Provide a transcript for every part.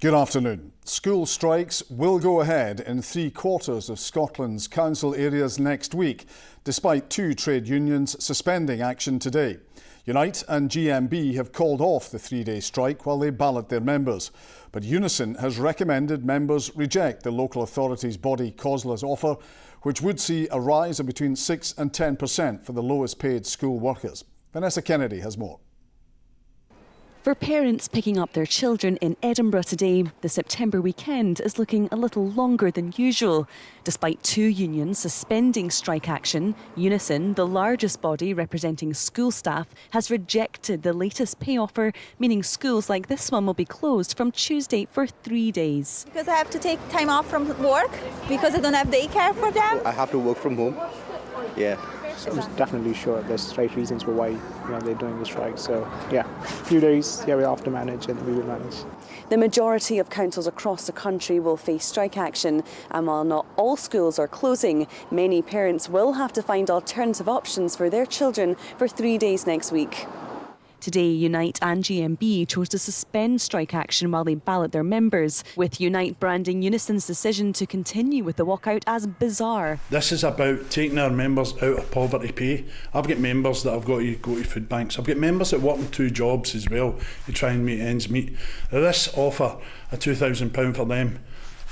Good afternoon. School strikes will go ahead in 3/4 of Scotland's council areas next week, despite two trade unions suspending action today. Unite and GMB have called off the three-day strike while they ballot their members. But Unison has recommended members reject the local authority's body COSLA's offer, which would see a rise of between 6 and 10% for the lowest paid school workers. Vanessa Kennedy has more. For parents picking up their children in Edinburgh today, the September weekend is looking a little longer than usual. Despite two unions suspending strike action, Unison, the largest body representing school staff, has rejected the latest pay offer, meaning schools like this one will be closed from Tuesday for 3 days. Because I have to take time off from work, because I don't have daycare for them. I have to work from home, yeah. I'm definitely sure there's right reasons for why they're doing the strike. So yeah, a few days, we'll have to manage and we will manage. The majority of councils across the country will face strike action, and while not all schools are closing, many parents will have to find alternative options for their children for 3 days next week. Today, Unite and GMB chose to suspend strike action while they ballot their members, with Unite branding Unison's decision to continue with the walkout as bizarre. This is about taking our members out of poverty pay. I've got members that have got to go to food banks. I've got members that work in 2 jobs as well to try and make ends meet. This offer, a £2,000 for them,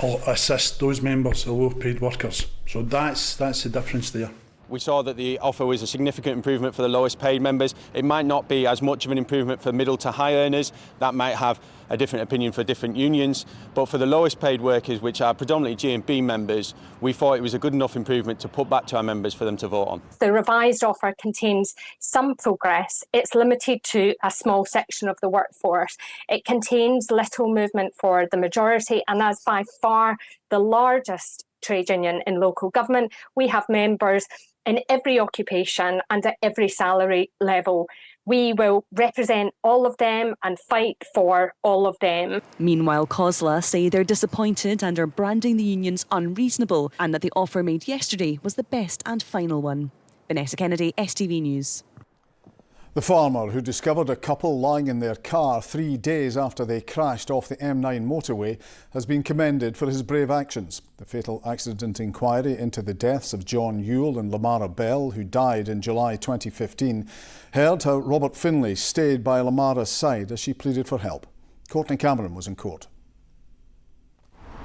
will assist those members, the low paid workers. So that's the difference there. We saw that the offer was a significant improvement for the lowest paid members. It might not be as much of an improvement for middle to high earners. That might have a different opinion for different unions. But for the lowest paid workers, which are predominantly GMB members, we thought it was a good enough improvement to put back to our members for them to vote on. The revised offer contains some progress. It's limited to a small section of the workforce. It contains little movement for the majority, and as by far the largest trade union in local government, we have members in every occupation and at every salary level. We will represent all of them and fight for all of them. Meanwhile, COSLA say they're disappointed and are branding the unions unreasonable, and that the offer made yesterday was the best and final one. Vanessa Kennedy, STV News. The farmer who discovered a couple lying in their car 3 days after they crashed off the M9 motorway has been commended for his brave actions. The fatal accident inquiry into the deaths of John Yule and Lamara Bell, who died in July 2015, heard how Robert Finlay stayed by Lamara's side as she pleaded for help. Courtney Cameron was in court.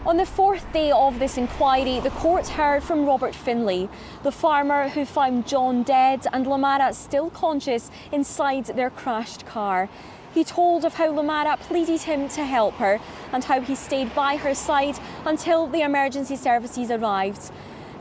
On the 4th day of this inquiry, the court heard from Robert Finlay, the farmer who found John dead and Lamara still conscious inside their crashed car. He told of how Lamara pleaded him to help her and how he stayed by her side until the emergency services arrived.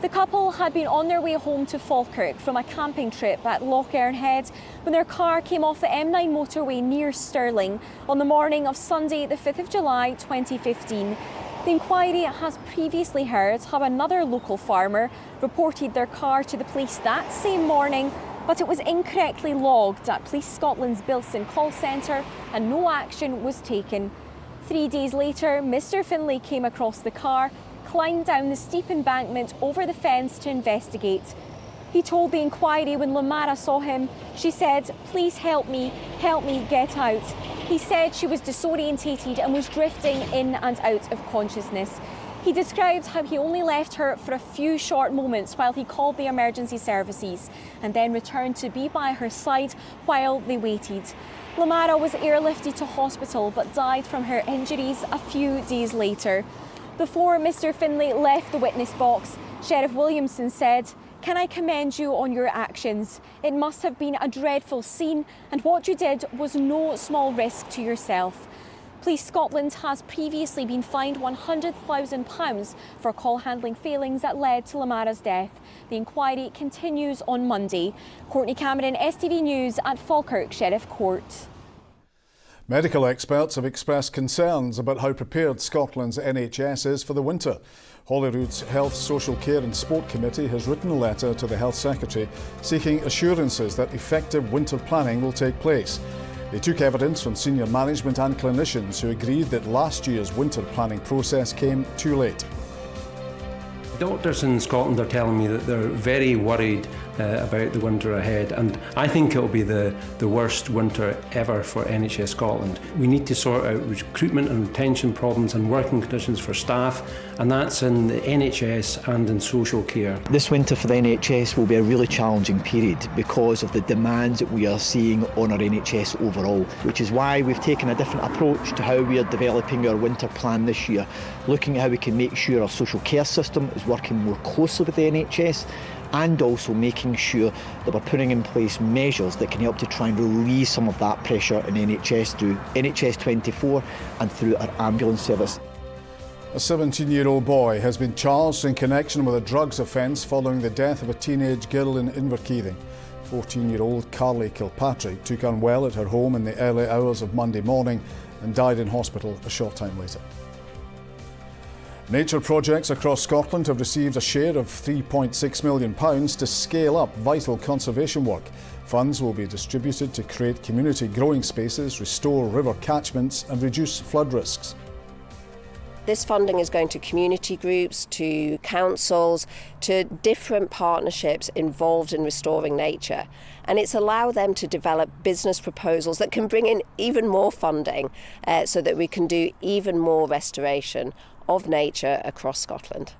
The couple had been on their way home to Falkirk from a camping trip at Loch Earn Head when their car came off the M9 motorway near Stirling on the morning of Sunday, the 5th of July 2015. The inquiry has previously heard how another local farmer reported their car to the police that same morning, but it was incorrectly logged at Police Scotland's Bilston call centre and no action was taken. 3 days later, Mr Finlay came across the car, climbed down the steep embankment over the fence to investigate. He told the inquiry when Lamara saw him, she said, "Please help me get out." He said she was disorientated and was drifting in and out of consciousness. He described how he only left her for a few short moments while he called the emergency services and then returned to be by her side while they waited. Lamara was airlifted to hospital but died from her injuries a few days later. Before Mr Finlay left the witness box, Sheriff Williamson said, "Can I commend you on your actions? It must have been a dreadful scene, and what you did was no small risk to yourself." Police Scotland has previously been fined £100,000 for call handling failings that led to Lamara's death. The inquiry continues on Monday. Courtney Cameron, STV News at Falkirk Sheriff Court. Medical experts have expressed concerns about how prepared Scotland's NHS is for the winter. Holyrood's Health, Social Care and Sport Committee has written a letter to the Health Secretary seeking assurances that effective winter planning will take place. They took evidence from senior management and clinicians who agreed that last year's winter planning process came too late. Doctors in Scotland are telling me that they're very worried about the winter ahead, and I think it'll be the worst winter ever for NHS Scotland. We need to sort out recruitment and retention problems and working conditions for staff, and that's in the NHS and in social care. This winter for the NHS will be a really challenging period because of the demands that we are seeing on our NHS overall, which is why we've taken a different approach to how we are developing our winter plan this year, looking at how we can make sure our social care system is working more closely with the NHS, and also making sure that we're putting in place measures that can help to try and relieve some of that pressure in NHS through NHS 24 and through our ambulance service. A 17-year-old boy has been charged in connection with a drugs offence following the death of a teenage girl in Inverkeithing. 14-year-old Carly Kilpatrick took unwell at her home in the early hours of Monday morning and died in hospital a short time later. Nature projects across Scotland have received a share of £3.6 million to scale up vital conservation work. Funds will be distributed to create community growing spaces, restore river catchments and reduce flood risks. This funding is going to community groups, to councils, to different partnerships involved in restoring nature. And it's allow them to develop business proposals that can bring in even more funding so that we can do even more restoration of nature across Scotland.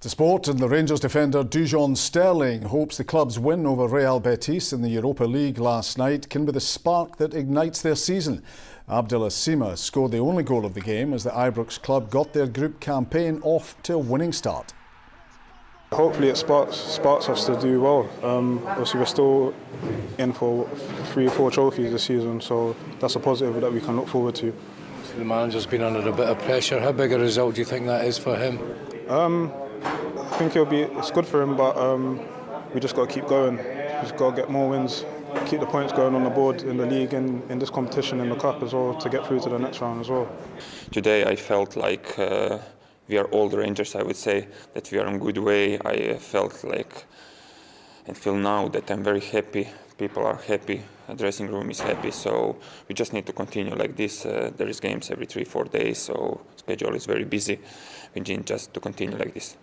To sport, and the Rangers defender Dujon Sterling hopes the club's win over Real Betis in the Europa League last night can be the spark that ignites their season. Abdullah Sima scored the only goal of the game as the Ibrox club got their group campaign off to a winning start. Hopefully it sparks us to do well. Obviously we're still in for 3 or 4 trophies this season, so that's a positive that we can look forward to. The manager's been under a bit of pressure. How big a result do you think that is for him? I think it's good for him, but we just got to keep going. We just got to get more wins, keep the points going on the board in the league and in this competition in the cup as well to get through to the next round as well. Today I felt like we are all the Rangers. I would say that we are in a good way. I felt like and feel now that I'm very happy. People are happy. The dressing room is happy. So we just need to continue like this. There is games every 3-4 days, so schedule is very busy. We need just to continue like this.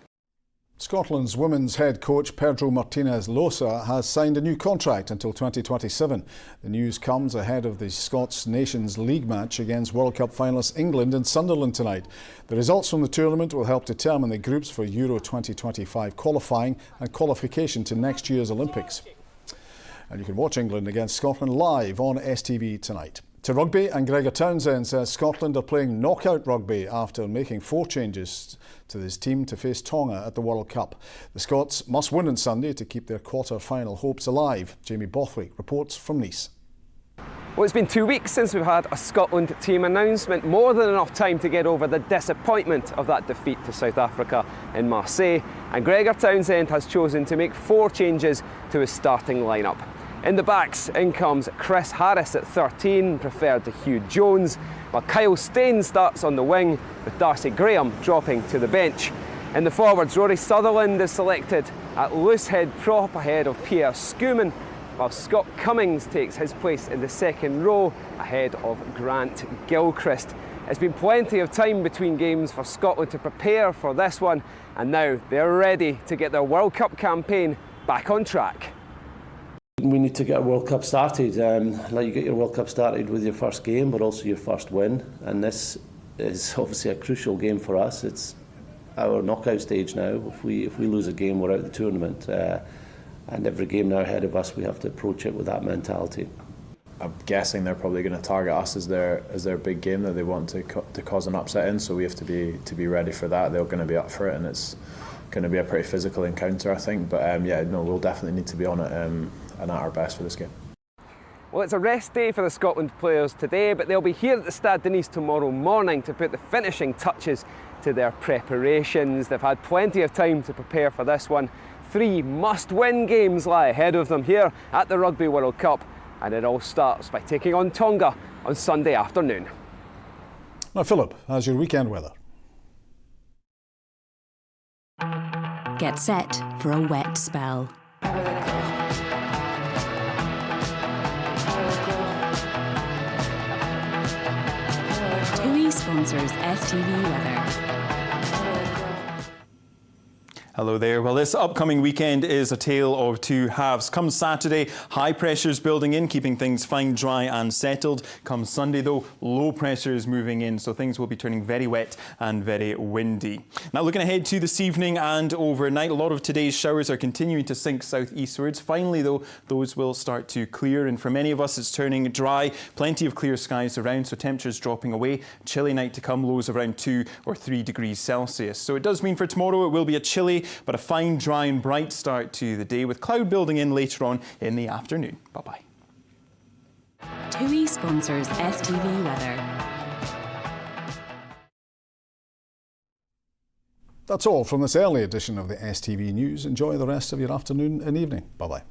Scotland's women's head coach Pedro Martinez Losa has signed a new contract until 2027. The news comes ahead of the Scots Nations League match against World Cup finalists England and Sunderland tonight. The results from the tournament will help determine the groups for Euro 2025 qualifying and qualification to next year's Olympics. And you can watch England against Scotland live on STV tonight. To rugby, and Gregor Townsend says Scotland are playing knockout rugby after making 4 changes to his team to face Tonga at the World Cup. The Scots must win on Sunday to keep their quarter-final hopes alive. Jamie Bothwick reports from Nice. Well, it's been 2 weeks since we've had a Scotland team announcement, more than enough time to get over the disappointment of that defeat to South Africa in Marseille, and Gregor Townsend has chosen to make 4 changes to his starting lineup. In the backs, in comes Chris Harris at 13, preferred to Hugh Jones, while Kyle Steyn starts on the wing, with Darcy Graham dropping to the bench. In the forwards, Rory Sutherland is selected at loosehead prop ahead of Pierre Schoeman, while Scott Cummings takes his place in the second row ahead of Grant Gilchrist. It's been plenty of time between games for Scotland to prepare for this one, and now they're ready to get their World Cup campaign back on track. We need to get a World Cup started. Let you get your World Cup started with your first game, but also your first win. And this is obviously a crucial game for us. It's our knockout stage now. If we lose a game, we're out of the tournament. And every game now ahead of us, we have to approach it with that mentality. I'm guessing they're probably going to target us as their big game that they want to cause an upset in. So we have to be ready for that. They're going to be up for it, and it's going to be a pretty physical encounter, I think. But we'll definitely need to be on it and at our best for this game. Well, it's a rest day for the Scotland players today, but they'll be here at the Stade de Nice tomorrow morning to put the finishing touches to their preparations. They've had plenty of time to prepare for this one. 3 must-win games lie ahead of them here at the Rugby World Cup, and it all starts by taking on Tonga on Sunday afternoon. Now, Philip, how's your weekend weather? Get set for a wet spell. TUI sponsors STV Weather. Hello there. Well, this upcoming weekend is a tale of two halves. Come Saturday, high pressures building in, keeping things fine, dry and settled. Come Sunday, though, low pressures moving in, so things will be turning very wet and very windy. Now, looking ahead to this evening and overnight, a lot of today's showers are continuing to sink southeastwards. Finally, though, those will start to clear, and for many of us, it's turning dry. Plenty of clear skies around, so temperatures dropping away. Chilly night to come, lows around 2 or 3 degrees Celsius. So it does mean for tomorrow it will be a chilly but a fine, dry and bright start to the day, with cloud building in later on in the afternoon. Bye-bye. TUI sponsors STV Weather. That's all from this early edition of the STV News. Enjoy the rest of your afternoon and evening. Bye-bye.